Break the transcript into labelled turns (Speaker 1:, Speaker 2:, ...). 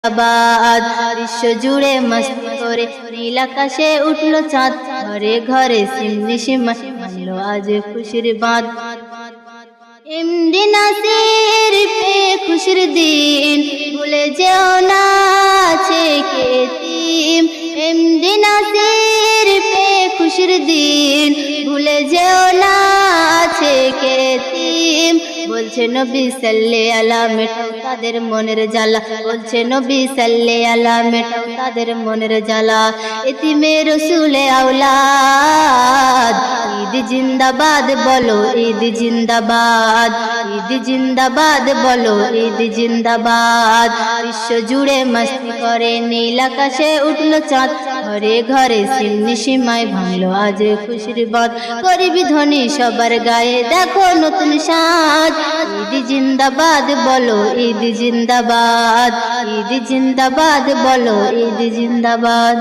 Speaker 1: আবাদ বিশ্ব জুড়ে মস্তি করে নীল আকাশে উঠলো চাঁদ, ঘরে ঘরে সিমনিশিমা ভাঙলো আজ খুশির বাঁধ। এমডি নাসির পে খুশির দিন ভুলে যেও না আছে কে এতিম। এমডি নাসির পে খুশির দিন ভুলে যেও না আছে কে এতিম। বলছে নবী সাল্লে আলা মেটাও তাদের মনের জ্বালা, বলছে নবী সাল্লে আলা মেটাও তাদের মনের জ্বালা। এতিমে রসুলে আওলাদ ঈদ জিন্দাবাদ বলো ঈদ জিন্দাবাদ, ঈদ জিন্দাবাদ বলো ঈদ জিন্দাবাদ। বিশ্ব জুড়ে মস্তি করে নীল আকাশে উঠলো চাঁদ, ঘরে ঘরে সিমনিশিমায় ভাঙলো আজ খুশির বাঁধ। গরিব ধনী সবার গায়ে দেখো নতুন সাজ, ঈদ জিন্দাবাদ বলো ঈদ জিন্দাবাদ, ঈদ জিন্দাবাদ বলো ঈদ জিন্দাবাদ।